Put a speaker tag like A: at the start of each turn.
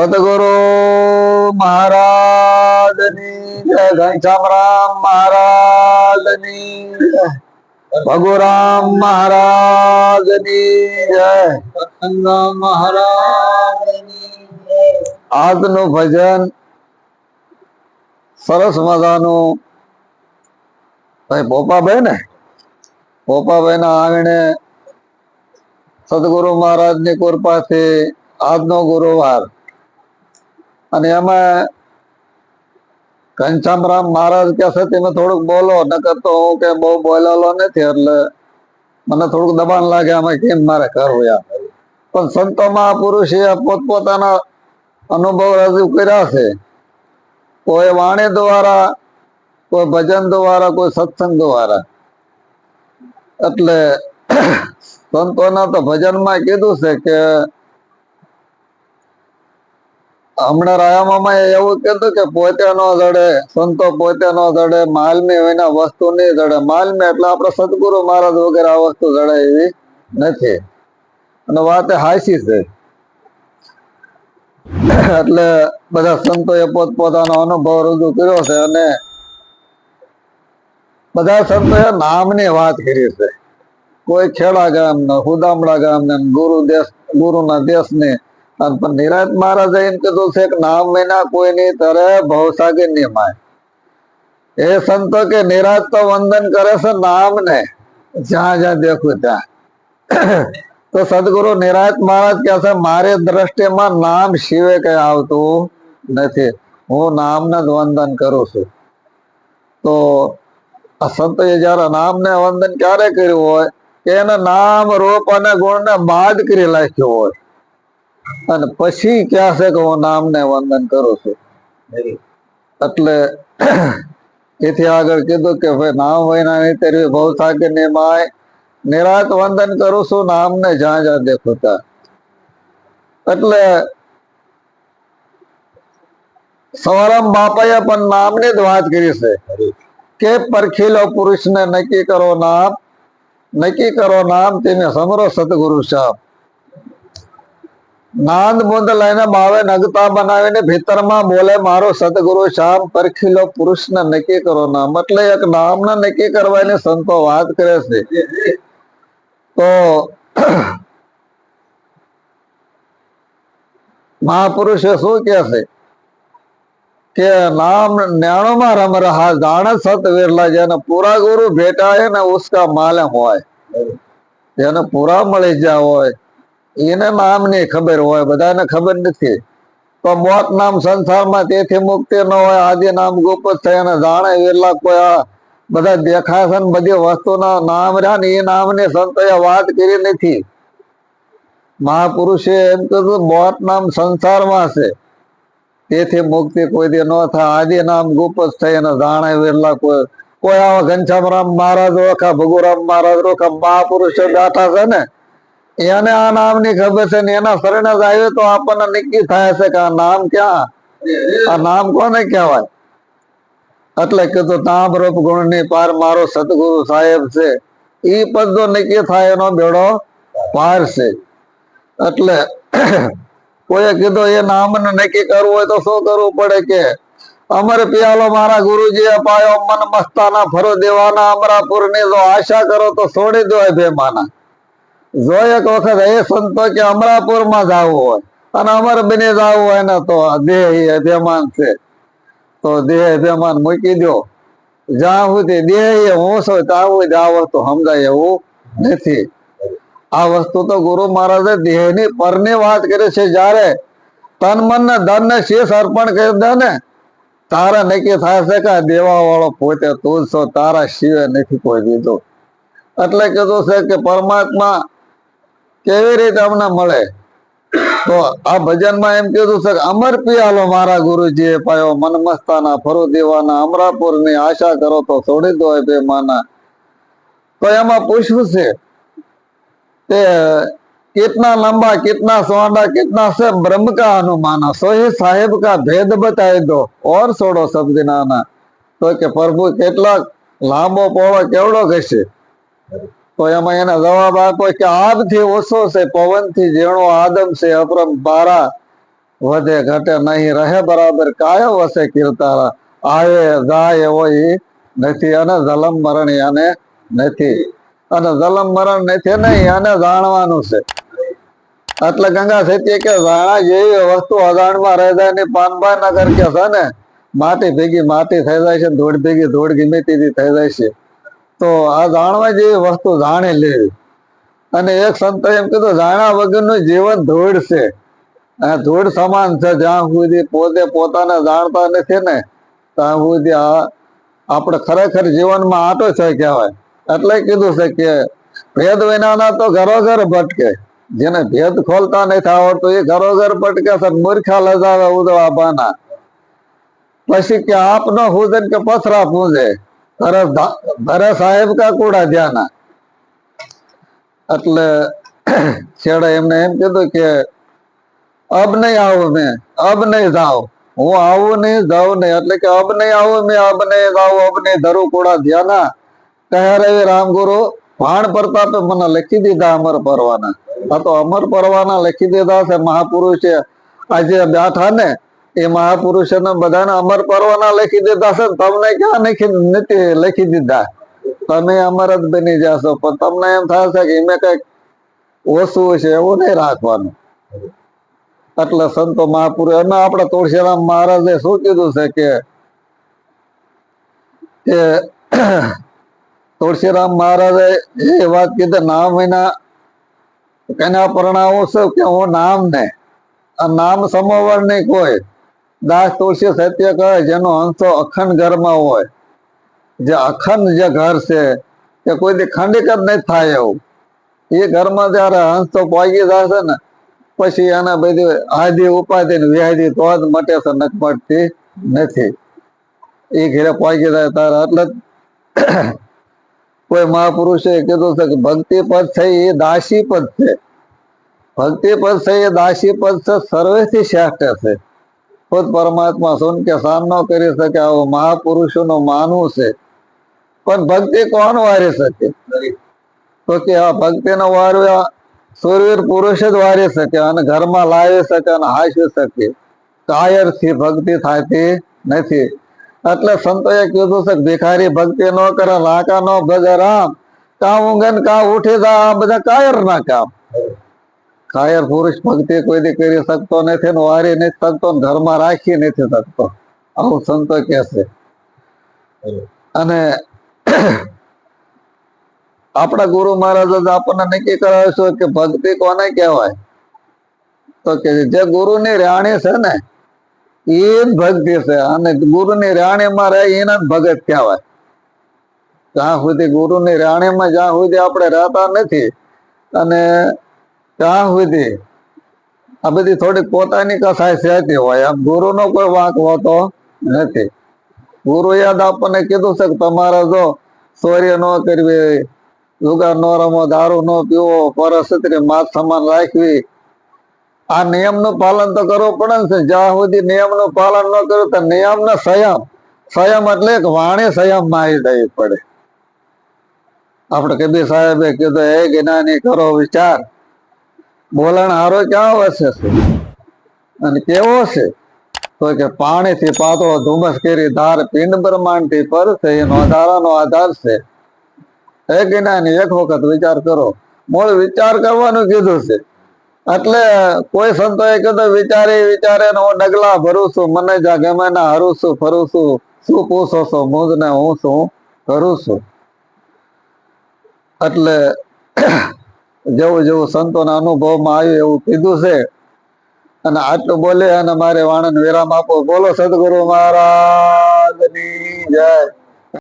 A: સદગુરુ મહારાજની જય, ઘનશ્યામરામ મહારાજની જય, ભગુરામ મહારાજની જય, સત્સંગરામ મહારાજની જય. આજનું ભજન સરસ મજાનું ભાઈ પોપાભાઈ ને પોપાભાઈ ના આંગણે સદગુરુ મહારાજ ની કૃપાથી આજનો ગુરુવાર અને એમાં ઘનશ્યામરામ મહારાજ કે છે તમે થોડુંક બોલો, નકર તો હું કે બહુ બોલેલો નથી એટલે મને થોડુંક દબાણ લાગે આમાં કેમ મારે કરવું યાર. પણ સંતો મહાપુરુષે પોતપોતાના અનુભવ રજૂ કર્યા છે, કોઈ વાણી દ્વારા, કોઈ ભજન દ્વારા, કોઈ સત્સંગ દ્વારા. એટલે સંતોના તો ભજનમાં કીધું છે કે હમણાં રાયામાં એવું કીધું કે પોતે નો જડે, સંતો પોતે નો જડે, માલમી વિના વસ્તુ નહીં જડે. માલમી એટલે આપણે સદગુરુ મહારાજ વગેરે આ વસ્તુ જડે એવી નથી, અને વાત હાચી છે. એટલે બધા સંતોએ પોતપોતાનો અનુભવ રજૂ કર્યો છે અને બધા સંતોએ નામની વાત કરી છે. કોઈ ખેડા ગામના, હુદામડા ગામના, ગુરુના દેશની. પણ નિરાંત મહારાજે એમ કીધું છે કે નામ વિના કોઈ નહીં તરે ભવસાગર ની માય. એ સંતો કે નિરાંત તો વંદન કરે છે નામ ને, જ્યાં જ્યાં દેખું ત્યાં. તો સદગુરુ નિરાંત મહારાજ કહે છે મારી દ્રષ્ટિમાં નામ શિવે કઈ આવતું નથી, હું નામને જ વંદન કરું છું. તો આ સંતોએ જયારે નામને વંદન ક્યારે કર્યું હોય કે એના નામ રૂપ અને ગુણ ને બાદ કરી નાખ્યો હોય અને પછી ક્યાં છે કે હું નામને વંદન કરું છું. એટલે એથી આગળ કીધું કે ભાઈ નામ વિના નહીં તરવી ભવસાગર ની માય, નિરાંત વંદન કરું છું નામને જ્યાં જ્યાં દેખું ત્યાં. એટલે સવારામ બાપાએ પણ નામની જ વાત કરી છે કે પરખીલો પુરુષને નક્કી કરો નામ, નક્કી કરો નામ તેને સમરો સદગુરુ શ્યામ. નાદ બુંદ લઈને બાવે નગતા બનાવીને ભીતરમાં બોલે મારો સદગુરુ શ્યામ, પરખીલો પુરુષને નક્કી કરો નામ. એટલે એક નામને નક્કી કરવાની સંતો વાત કરે છે. તો મહાપુરુષે શું કે છે કે નામ ન્યાણોમાં રમ રહા, જાણે સત વિરલા. જેને પૂરા ગુરુ ભેટા હે ને ઉસકા માલમ હોય, જેને પૂરા મળી ગયા હોય એને નામની ખબર હોય, બધાને ખબર નથી. તો મોત નામ સંસારમાં તેથી મુક્તિ ન હોય, આદિ નામ ગુપ્ત થાય અને જાણે વિરલા. કોઈ આ બધા દેખાય છે ને બધી વસ્તુના નામ રહ્યા ને એ નામની સંતોએ વાત કરી નથી. મહાપુરુષે એમ કીધું મોત નામ સંસારમાં છે તેથી મુક્તિ કોઈ દી ન થાય, આદિ નામ ગુપ્ત થઈ અને જાણે વિરલા. કોઈ આવા ઘનશ્યામરામ મહારાજ ઓળખા, ભગુરામ મહારાજ ઓળખા, મહાપુરુષો બેઠા છે ને એને આ નામની ખબર છે ને એના શરણે જ આવ્યો તો આપણને નક્કી થાય છે કે આ નામ ક્યાં, આ નામ કોને કહેવાય. એટલે કીધું નામ રૂપ ગુણ ની પાર મારો સદગુરુ સાહેબ છે. ઈ પદ જો નક્કી થાય એનો બેડો પાર છે. એટલે કોઈએ કીધું એ નામને નક્કી કરવું હોય તો શું કરવું પડે કે અમર પિયાલો મારા ગુરુજીએ પાયો, મન મસ્તાના ફરો દેવાના. અમરાપુર ની જો આશા કરો તો છોડી દો ભેમાના. જો એક વખત એ સંતો કે અમરાપુર માં જવું હોય અને અમર બની જવું હોય ને તો દેહ અભિમાન છે, તો દેહ અભિમાન મૂકી દો. જ્યાં સુધી દેહ હું છું ત્યાં સુધી આ વસ્તુ સમજાય એવું નથી. આ વસ્તુ તો ગુરુ મહારાજે દેહની પરની વાત કરી છે. જયારે તન મન ને ધન ને શીશ અર્પણ કરી દે ને તારા નક્કી થાય છે કે દેવા વાળો પોતે તું છો, તારા શિવે નથી કોઈ દીધો. એટલે કીધું છે કે પરમાત્મા કેવી રીતે અમને મળે. તો આ ભજનમાં એમ કીધું છે કે અમર પિયાલો મારા ગુરુજીએ પાયો, મન મસ્તાના ફરો દેવાના. અમરાપુર ની આશા કરો તો છોડી દો બે માના. તો એમાં પૂછવું છે કે कितना लंबा, कितना चौड़ा, कितना से ब्रह्म का अनुमाना, सोही साहेब का भेद बताए दो और छोड़ो सब दिनाना. તો કે પ્રભુ કેટલાક લાંબો પહોળો કેવડો કહેશે. તો એમાં એને જવાબ આપો કે આબથી ઓછો છે, પવનથી ઝીણો આદમ છે, અપરંપારા. વધે ઘટે નહીં, રહે બરાબર કાયો વસે કીર્તારા, આવે જાય એવો એ નથી, અને જલમ મરણ આને નથી, અને જલમ મરણ નથી નહીં, આને જાણવાનું છે. એટલે ગંગા સત્ય કે જાણા જેવી વસ્તુ અજાણમાં રહી જાય ને, પાનબાઈ નગર કે છે ને માટી ભેગી માટી થઈ જાય છે, ધૂળ ભેગી ધૂળ ગમે તેવી થઈ જાય છે. તો આ જાણવા જેવી વસ્તુ જાણી લેવી. અને એક સંતો એમ કીધું જાણ્યા વગરનું જીવન ધૂળ છે, ધૂળ સમાન છે. જ્યાં સુધી પોતે પોતાને જાણતા નથી ને ત્યાં સુધી આપણે ખરેખર જીવનમાં આટો છે કહેવાય. એટલે કીધું છે કે ભેદ વિનાના તો ઘરોઘર ભટકે, જેને ભેદ ખોલતા નથી આવડતું એ ઘરોઘર ભટકે છે. મૂર્ખા લજાવે ઉદવા બાના, પછી કે આપ નો પૂજન કે પથરા પૂજે, ઘરે સાહેબ કા કુડા ધ્યાના. એટલે છેડે એમને એમ કીધું કે અબ નહીં આવું મેં, અબ નહીં જાઉં, હું આવું નહીં જાઉં નહીં. એટલે કે અબ નહીં આવું મેં, અબ નહીં જાઉં, અબ નહીં ધરું કુડા ધ્યાના. કહે રવિ રામગુરુ ભાણ પ્રતાપે મને લખી દીધા અમર પરવાના. આ તો અમર પરવાના લખી દીધા છે. મહાપુરુષે આજે બેઠા ને એ મહાપુરુષો ને બધાને અમર પરવાના લખી દીધા છે. તમને ક્યાં નથી લખી દીધા? તમે અમર જ બની જશો, પણ તમને એમ થાય છે કે એમે કઈક ઓછું છે, એવું નહીં રાખવાનું. એટલે સંતો મહાપુરુષ એમાં આપણા તુલસીરામ મહારાજે શું કીધું છે કે તુલસીરામ મહારાજે એ વાત કીધી, નામ વિના કેના પરણાવું છે કે હું નામ ને નામ સમોવર નહીં કોઈ. દાસ તુલસી સત્ય કહે જેનો અંશો અખંડ ઘરમાં હોય, જે અખંડ જે ઘર છે કે કોઈ ખંડિત જ નહીં થાય એવું, એ ઘરમાં જયારે હંસ તો પોગી જશે ને પછી એને બધી આદિ ઉપાધિ વ્યાધિ તો જ મટે છે, નક મટતી નથી. એ ઘેરે પોગી જાય તારે. એટલે કોઈ મહાપુરુષે કીધું છે કે ભક્તિ પદ છે એ દાસી પદ છે, ભક્તિ પદ છે એ દાસી પદ છે, સર્વેથી શ્રેષ્ઠ છે. ખુદ પરમાત્મા સુન કે સામ ન કરી શકે આવું મહાપુરુષો નું માનવું છે. પણ ભક્તિ કોણ વારી શકે? તો કે આ ભક્તિ નો વારવા સુરવીર પુરુષ જ વારી શકે, અને ઘરમાં લાવી શકે અને હાંસી શકે. કાયર થી ભક્તિ થતી નથી. એટલે સંતોએ કીધું છે કે ભિખારી ભક્તિ ન કરે, લાકા નો ભજે રામ, કા ઊંઘે ને કા ઉઠી જાય, આ બધા કાયર ના કામ. કાયર પુરુષ ભક્તિ કોઈ દી કરી શકતો નથી, ને વારી નથી શકતો, ઘરમાં રાખી નથી શકતો, આવું સંતો કે છે. અને આપણા ગુરુ મહારાજ આપણને નક્કી કરાવીશું કે ભક્તિ કોને કહેવાય? તો કે જે ગુરુ ની રાણી છે ને એ જ ભક્તિ છે, અને ગુરુ ની રાણી માં રહે એને જ ભગત કહેવાય. જ્યાં સુધી ગુરુ ની રાણી માં જ્યાં સુધી આપણે રહેતા નથી, અને ત્યાં સુધી આ બધી થોડીક પોતાની કસાય સહેતી હોય, આમ ગુરુ નો કોઈ વાંક હોતો નથી. ગુરુ યાદ આપણને કીધું છે કે તમારે જો ચોરી ન કરવી, જુગાર ન રમવો, દારૂ ન પીવો, પરસ્ત્રી માત સમાન રાખવી, આ નિયમ નું પાલન તો કરવું પડે ને. જ્યાં સુધી નિયમ નું પાલન ન કર્યું તો નિયમ ને સંયમ, સંયમ એટલે એક વાણી સંયમ માં આવી જવી પડે. આપણે કબીર સાહેબે કીધું, હે જ્ઞાની કરો વિચાર, બોલણ હારો ક્યાં વસે છે અને કેવો છે? તો કે પાણી થી પાતળો ધુમ્મસ કરી ધાર, પિંડ બ્રહ્માંડ થી પર છે, એનો આધારાનો આધાર છે. હે જ્ઞાની એક વખત વિચાર કરો. મૂળ વિચાર કરવાનું કીધું છે. એટલે કોઈ સંતો એ કીધું વિચારે વિચારે હું ડગલા ભરું છું, મને જ્યાં ગમે ના હરું છું, ફરું છું, શું પૂછો છો મુજ ને હું શું કરું છું. એટલે જેવું જેવું સંતોના અનુભવમાં આવ્યું એવું કીધું છે. અને આટલું બોલે અને મારે વાણંદ વિરામ આપો. બોલો સદગુરુ મહારાજની જય.